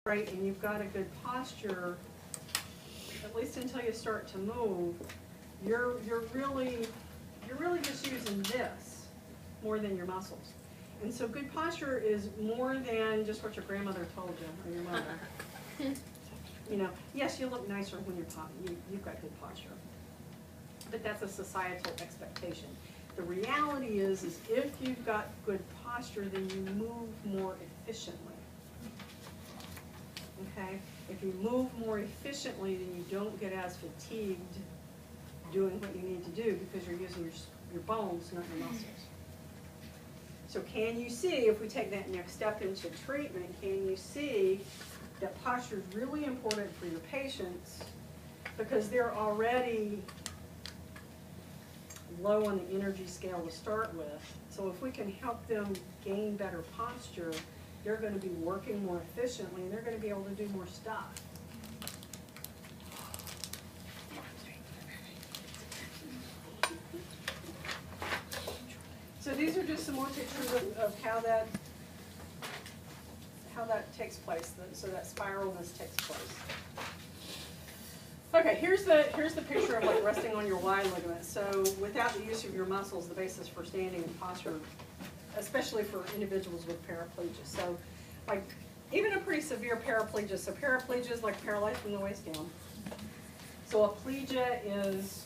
right, and you've got a good posture, at least until you start to move, you're really just using this more than your muscles. And so good posture is more than just what your grandmother told you or your mother. You know, yes, you look nicer when you've got good posture, but that's a societal expectation. The reality is if you've got good posture, then you move more efficiently. Okay? If you move more efficiently, then you don't get as fatigued doing what you need to do because you're using your bones, not your muscles. So can you see, if we take that next step into treatment, can you see that posture is really important for your patients because they're already low on the energy scale to start with. So if we can help them gain better posture, they're going to be working more efficiently and they're going to be able to do more stuff. So these are just some more pictures of how that takes place, so that spiralness takes place. Okay, here's the picture of like resting on your Y ligament. So without the use of your muscles, the basis for standing and posture, especially for individuals with paraplegia. So like even a pretty severe paraplegia. So paraplegia is like paralyzed from the waist down. So aplegia is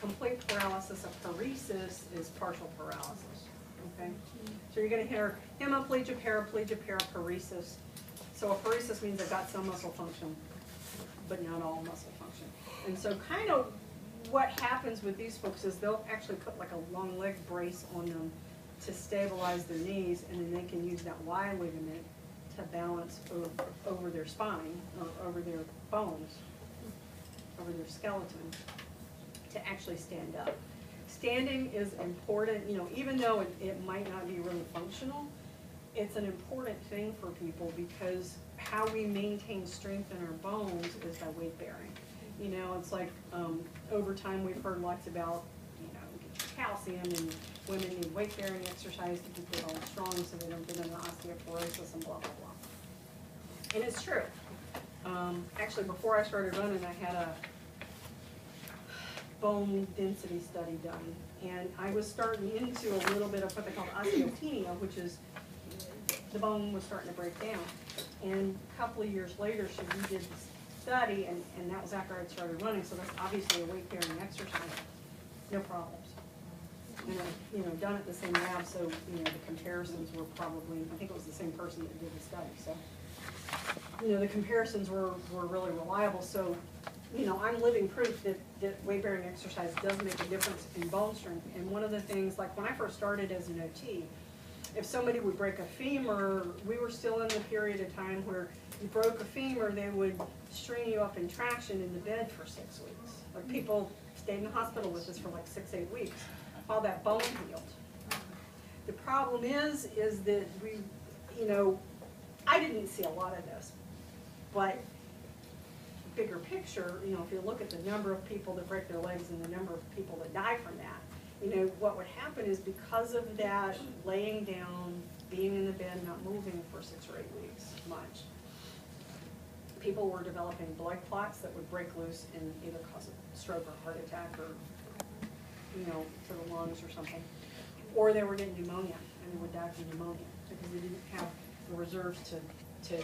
complete paralysis. A paresis is partial paralysis. Okay, so you're going to hear hemiplegia, paraplegia, paraparesis. So a paresis means they've got some muscle function, but not all muscle function. And so kind of what happens with these folks is they'll actually put like a long leg brace on them to stabilize their knees, and then they can use that Y ligament to balance over their spine, or over their bones, over their skeleton, to actually stand up. Standing is important, you know, even though it might not be really functional, it's an important thing for people because how we maintain strength in our bones is by weight bearing. You know, it's like over time we've heard lots about, you know, get your calcium, and women need weight bearing exercise to keep their bones strong so they don't get into osteoporosis and blah, blah, blah. And it's true. Actually, before I started running, I had a bone density study done, and I was starting into a little bit of what they call osteopenia, which is the bone was starting to break down. And a couple of years later, she redid the study, and that was after I'd started running, so that's obviously a weight-bearing exercise. No problems. And I, you know, done at the same lab, so, you know, the comparisons were probably, I think it was the same person that did the study, so, you know, the comparisons were really reliable. So, you know, I'm living proof that weight-bearing exercise does make a difference in bone strength. And one of the things, like when I first started as an OT, if somebody would break a femur, we were still in the period of time where you broke a femur, they would string you up in traction in the bed for 6 weeks. Like people stayed in the hospital with us for like 6-8 weeks while that bone healed. The problem is that we, you know, I didn't see a lot of this, but bigger picture, you know, if you look at the number of people that break their legs and the number of people that die from that, you know, what would happen is because of that laying down, being in the bed, not moving for 6 or 8 weeks much, people were developing blood clots that would break loose and either cause a stroke or heart attack or, you know, to the lungs or something. Or they were getting pneumonia and they would die from pneumonia because they didn't have the reserves to